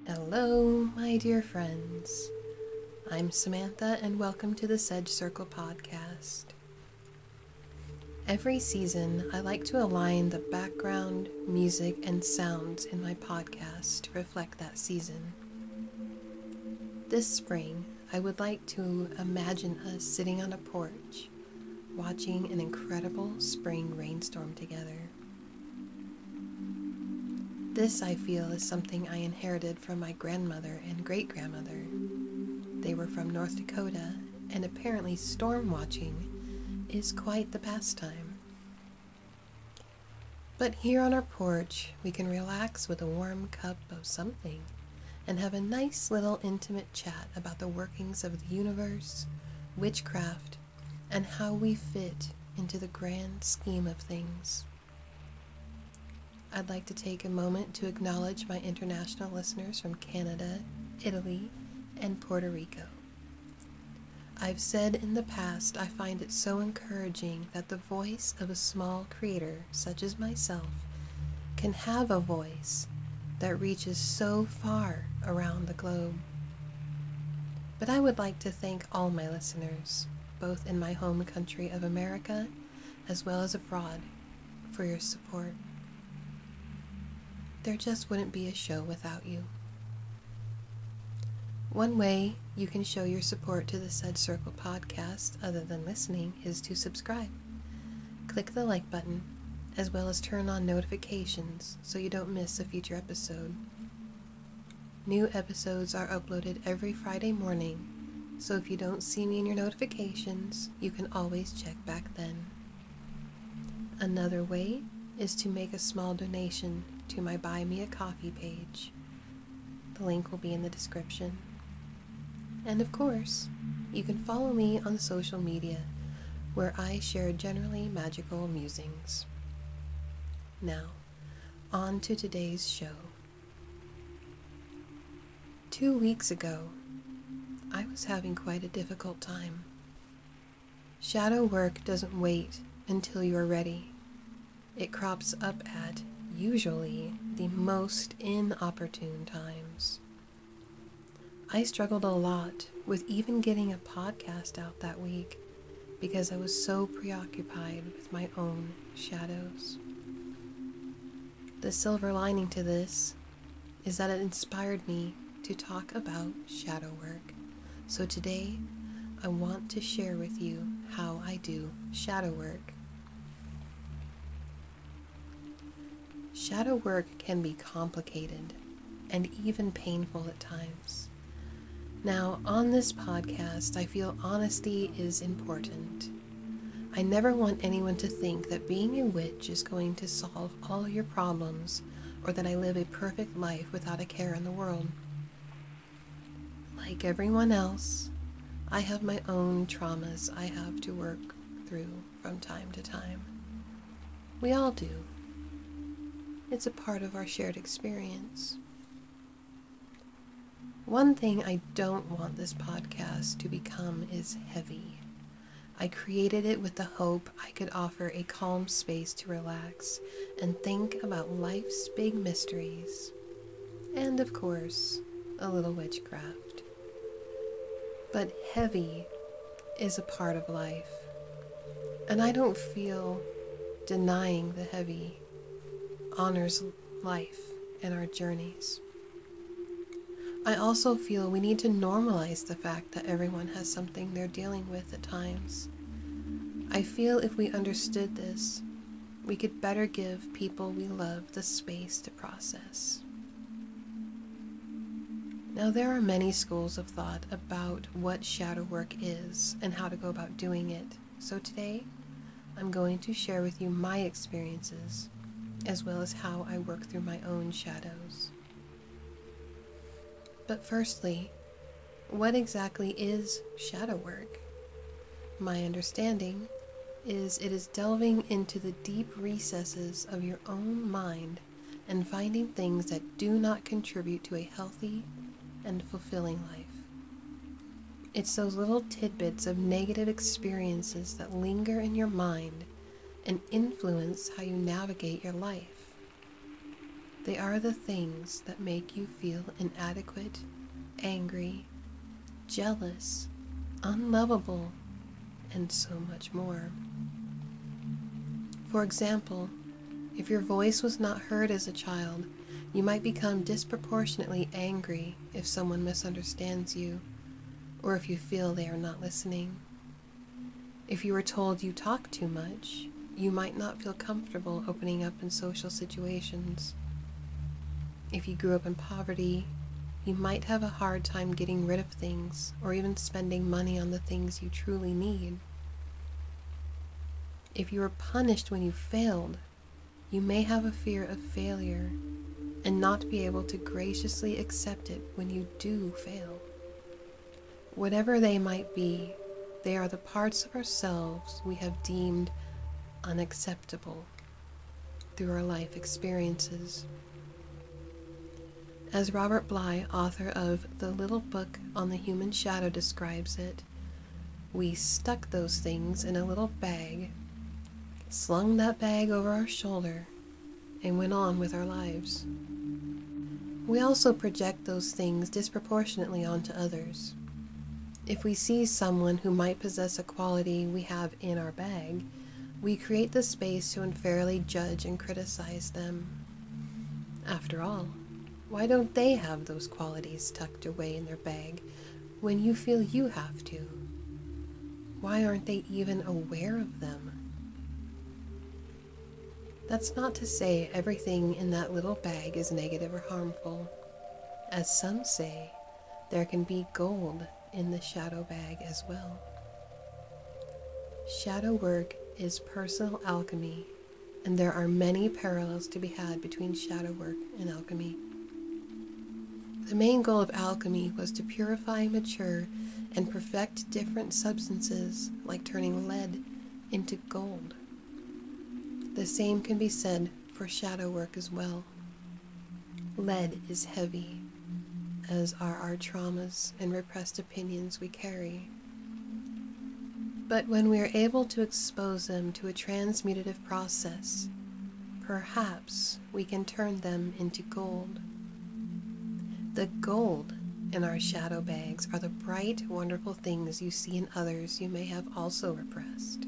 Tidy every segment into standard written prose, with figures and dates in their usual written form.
Hello, my dear friends. I'm Samantha, and welcome to the Sedge Circle podcast. Every season, I like to align the background, music, and sounds in my podcast to reflect that season. This spring, I would like to imagine us sitting on a porch, watching an incredible spring rainstorm together. This, I feel, is something I inherited from my grandmother and great-grandmother. They were from North Dakota, and apparently storm watching is quite the pastime. But here on our porch, we can relax with a warm cup of something and have a nice little intimate chat about the workings of the universe, witchcraft, and how we fit into the grand scheme of things. I'd like to take a moment to acknowledge my international listeners from Canada, Italy, and Puerto Rico. I've said in the past I find it so encouraging that the voice of a small creator such as myself can have a voice that reaches so far around the globe. But I would like to thank all my listeners, both in my home country of America as well as abroad, for your support. There just wouldn't be a show without you. One way you can show your support to the Sedge Circle podcast, other than listening, is to subscribe. Click the like button, as well as turn on notifications so you don't miss a future episode. New episodes are uploaded every Friday morning, so if you don't see me in your notifications, you can always check back then. Another way is to make a small donation to my Buy Me a Coffee page. The link will be in the description. And of course, you can follow me on social media, where I share generally magical musings. Now, on to today's show. 2 weeks ago, I was having quite a difficult time. Shadow work doesn't wait until you're ready. It crops up at, usually, the most inopportune times. I struggled a lot with even getting a podcast out that week because I was so preoccupied with my own shadows. The silver lining to this is that it inspired me to talk about shadow work. So today, I want to share with you how I do shadow work. Shadow work can be complicated and even painful at times. Now, on this podcast, I feel honesty is important. I never want anyone to think that being a witch is going to solve all your problems or that I live a perfect life without a care in the world. Like everyone else, I have my own traumas I have to work through from time to time. We all do. It's a part of our shared experience. One thing I don't want this podcast to become is heavy. I created it with the hope I could offer a calm space to relax and think about life's big mysteries. And of course, a little witchcraft. But heavy is a part of life. And I don't feel denying the heavy honors life and our journeys. I also feel we need to normalize the fact that everyone has something they're dealing with at times. I feel if we understood this, we could better give people we love the space to process. Now, there are many schools of thought about what shadow work is and how to go about doing it. So today, I'm going to share with you my experiences, as well as how I work through my own shadows. But firstly, what exactly is shadow work? My understanding is it is delving into the deep recesses of your own mind and finding things that do not contribute to a healthy and fulfilling life. It's those little tidbits of negative experiences that linger in your mind and influence how you navigate your life. They are the things that make you feel inadequate, angry, jealous, unlovable, and so much more. For example, if your voice was not heard as a child, you might become disproportionately angry if someone misunderstands you, or if you feel they are not listening. If you were told you talk too much, you might not feel comfortable opening up in social situations. If you grew up in poverty, you might have a hard time getting rid of things or even spending money on the things you truly need. If you were punished when you failed, you may have a fear of failure and not be able to graciously accept it when you do fail. Whatever they might be, they are the parts of ourselves we have deemed unacceptable through our life experiences. As Robert Bly, author of The Little Book on the Human Shadow, describes it, we stuck those things in a little bag, slung that bag over our shoulder, and went on with our lives. We also project those things disproportionately onto others. If we see someone who might possess a quality we have in our bag, we create the space to unfairly judge and criticize them. After all, why don't they have those qualities tucked away in their bag when you feel you have to? Why aren't they even aware of them? That's not to say everything in that little bag is negative or harmful. As some say, there can be gold in the shadow bag as well. Shadow work is personal alchemy, and there are many parallels to be had between shadow work and alchemy. The main goal of alchemy was to purify, mature, and perfect different substances, like turning lead into gold. The same can be said for shadow work as well. Lead is heavy, as are our traumas and repressed opinions we carry. But when we are able to expose them to a transmutative process, perhaps we can turn them into gold. The gold in our shadow bags are the bright, wonderful things you see in others you may have also repressed.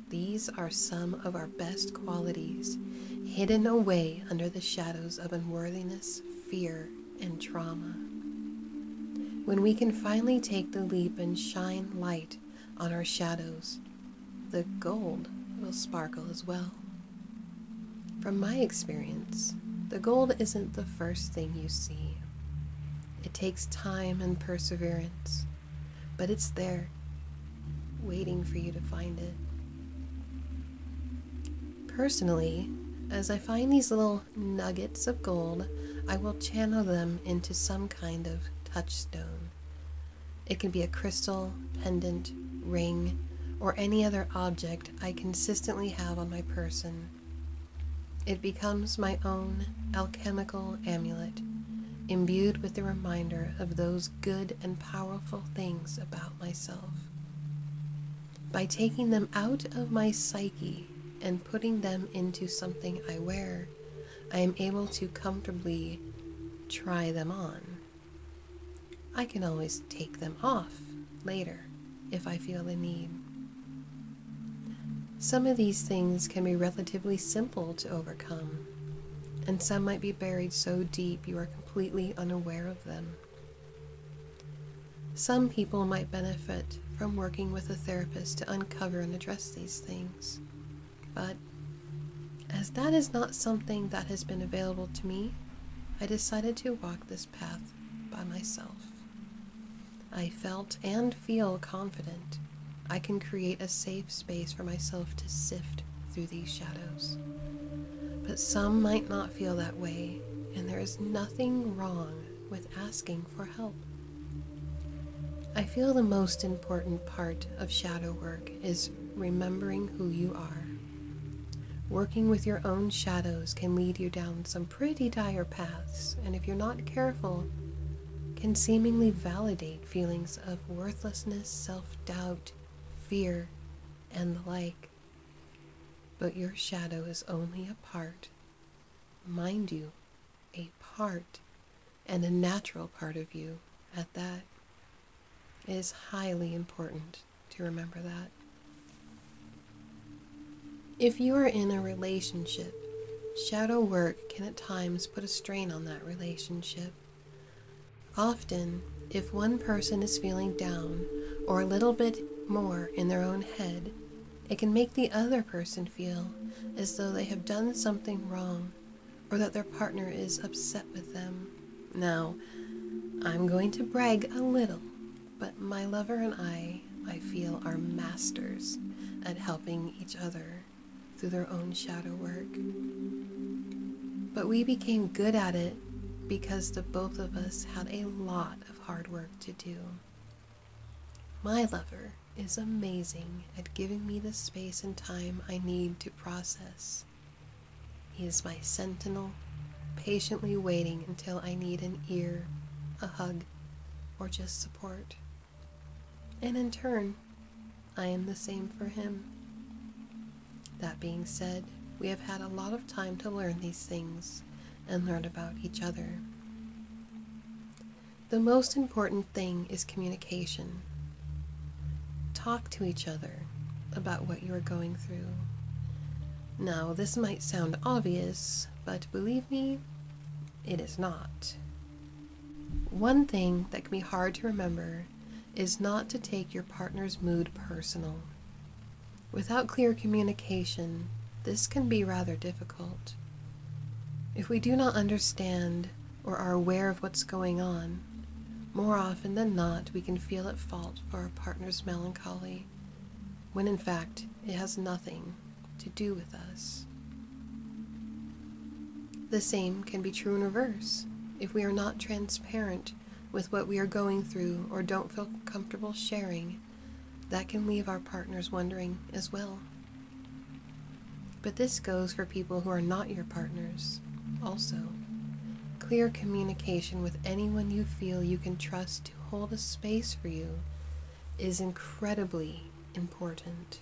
These are some of our best qualities, hidden away under the shadows of unworthiness, fear, and trauma. When we can finally take the leap and shine light on our shadows, the gold will sparkle as well. From my experience, the gold isn't the first thing you see. It takes time and perseverance, but it's there, waiting for you to find it. Personally, as I find these little nuggets of gold, I will channel them into some kind of touchstone. It can be a crystal, pendant, ring, or any other object I consistently have on my person. It becomes my own alchemical amulet, imbued with the reminder of those good and powerful things about myself. By taking them out of my psyche and putting them into something I wear, I am able to comfortably try them on. I can always take them off later if I feel the need. Some of these things can be relatively simple to overcome, and some might be buried so deep you are completely unaware of them. Some people might benefit from working with a therapist to uncover and address these things. But as that is not something that has been available to me, I decided to walk this path by myself. I felt and feel confident I can create a safe space for myself to sift through these shadows. But some might not feel that way, and there is nothing wrong with asking for help. I feel the most important part of shadow work is remembering who you are. Working with your own shadows can lead you down some pretty dire paths, and if you're not careful, can seemingly validate feelings of worthlessness, self-doubt, fear, and the like. But your shadow is only a part, mind you, a part, and a natural part of you at that. It is highly important to remember that. If you are in a relationship, shadow work can at times put a strain on that relationship. Often, if one person is feeling down or a little bit more in their own head, it can make the other person feel as though they have done something wrong or that their partner is upset with them. Now, I'm going to brag a little, but my lover and I feel are masters at helping each other through their own shadow work. But we became good at it because the both of us had a lot of hard work to do. My lover is amazing at giving me the space and time I need to process. He is my sentinel, patiently waiting until I need an ear, a hug, or just support. And in turn, I am the same for him. That being said, we have had a lot of time to learn these things and learn about each other. The most important thing is communication. Talk to each other about what you are going through. Now, this might sound obvious, but believe me, it is not. One thing that can be hard to remember is not to take your partner's mood personal. Without clear communication, this can be rather difficult. If we do not understand or are aware of what's going on, more often than not we can feel at fault for our partner's melancholy, when in fact it has nothing to do with us. The same can be true in reverse. If we are not transparent with what we are going through or don't feel comfortable sharing, that can leave our partners wondering as well. But this goes for people who are not your partners also. Clear communication with anyone you feel you can trust to hold a space for you is incredibly important.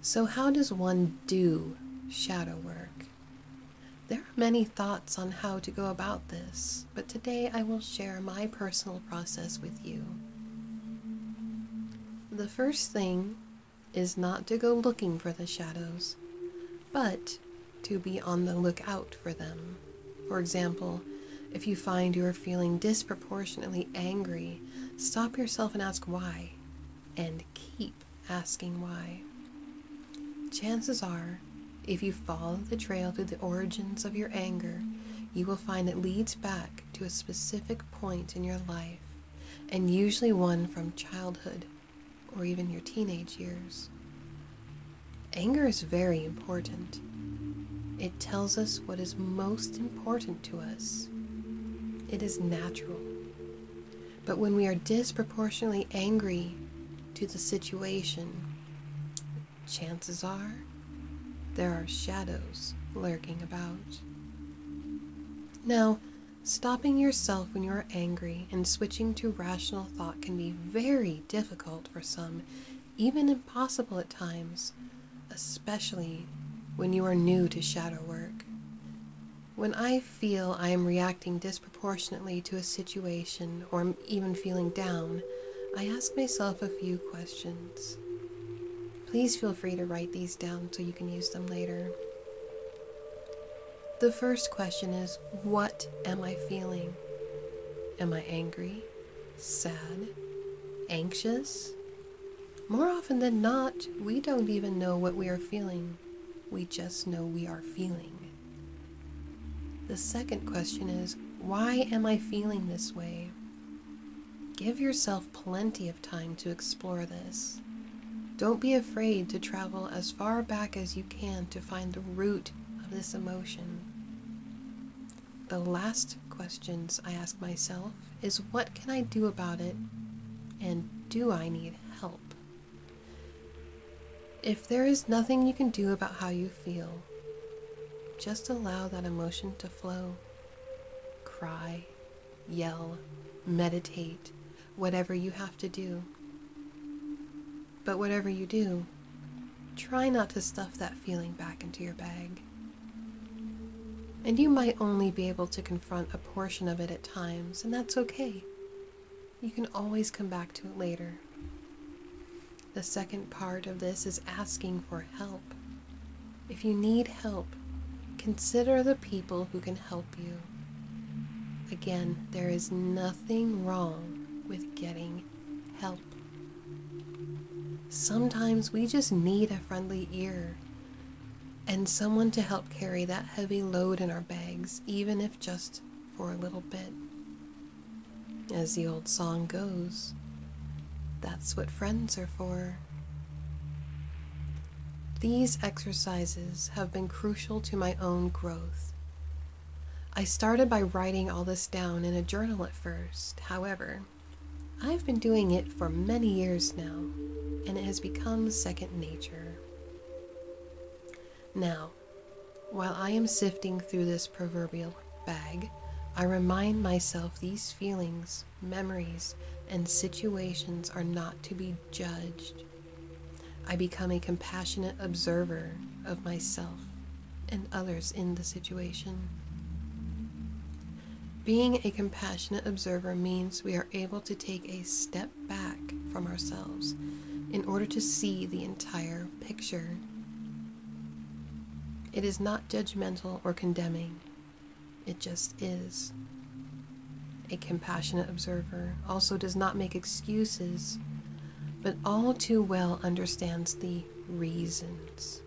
So how does one do shadow work? There are many thoughts on how to go about this, but today I will share my personal process with you. The first thing is not to go looking for the shadows, but to be on the lookout for them. For example, if you find you are feeling disproportionately angry, stop yourself and ask why, and keep asking why. Chances are, if you follow the trail through the origins of your anger, you will find it leads back to a specific point in your life, and usually one from childhood or even your teenage years. Anger is very important. It tells us what is most important to us. It is natural. But when we are disproportionately angry to the situation, chances are there are shadows lurking about. Now, stopping yourself when you are angry and switching to rational thought can be very difficult for some, even impossible at times, especially when you are new to shadow work. When I feel I am reacting disproportionately to a situation or even feeling down, I ask myself a few questions. Please feel free to write these down so you can use them later. The first question is, what am I feeling? Am I angry, sad, anxious? More often than not, we don't even know what we are feeling. We just know we are feeling. The second question is, why am I feeling this way? Give yourself plenty of time to explore this. Don't be afraid to travel as far back as you can to find the root of this emotion. The last questions I ask myself is, what can I do about it, and do I need help? If there is nothing you can do about how you feel, just allow that emotion to flow. Cry, yell, meditate, whatever you have to do. But whatever you do, try not to stuff that feeling back into your bag. And you might only be able to confront a portion of it at times, and that's okay. You can always come back to it later. The second part of this is asking for help. If you need help, consider the people who can help you. Again, there is nothing wrong with getting help. Sometimes we just need a friendly ear and someone to help carry that heavy load in our bags, even if just for a little bit. As the old song goes, that's what friends are for. These exercises have been crucial to my own growth. I started by writing all this down in a journal at first. However, I've been doing it for many years now, and it has become second nature. Now, while I am sifting through this proverbial bag, I remind myself these feelings, memories, and situations are not to be judged. I become a compassionate observer of myself and others in the situation. Being a compassionate observer means we are able to take a step back from ourselves in order to see the entire picture. It is not judgmental or condemning. It just is. A compassionate observer also does not make excuses, but all too well understands the reasons.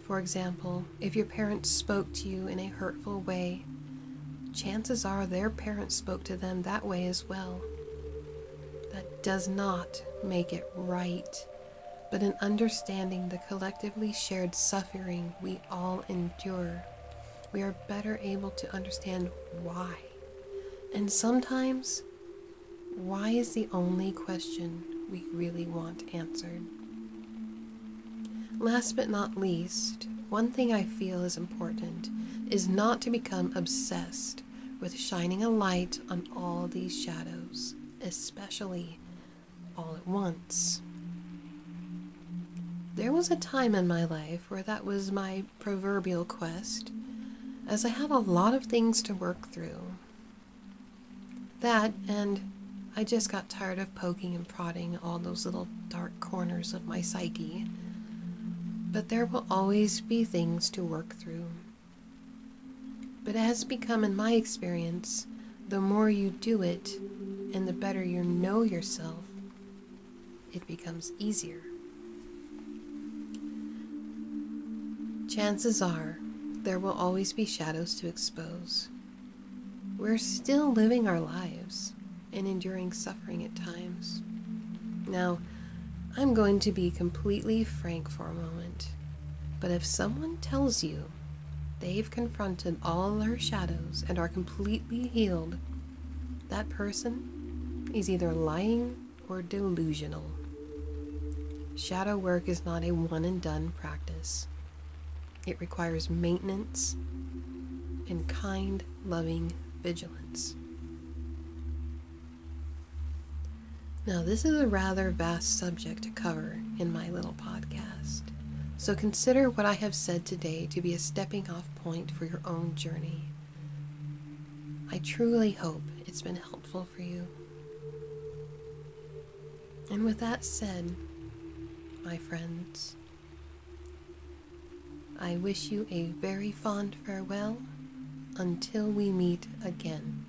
For example, if your parents spoke to you in a hurtful way, chances are their parents spoke to them that way as well. That does not make it right, but in understanding the collectively shared suffering we all endure, we are better able to understand why. And sometimes, why is the only question we really want answered. Last but not least, one thing I feel is important is not to become obsessed with shining a light on all these shadows, especially all at once. There was a time in my life where that was my proverbial quest, as I had a lot of things to work through. That, and I just got tired of poking and prodding all those little dark corners of my psyche. But there will always be things to work through. But it has become, in my experience, the more you do it, and the better you know yourself, it becomes easier. Chances are, there will always be shadows to expose. We're still living our lives and enduring suffering at times. Now, I'm going to be completely frank for a moment, but if someone tells you they've confronted all their shadows and are completely healed, that person is either lying or delusional. Shadow work is not a one-and-done practice. It requires maintenance and kind, loving vigilance. Now, this is a rather vast subject to cover in my little podcast, so consider what I have said today to be a stepping off point for your own journey. I truly hope it's been helpful for you. And with that said, my friends, I wish you a very fond farewell until we meet again.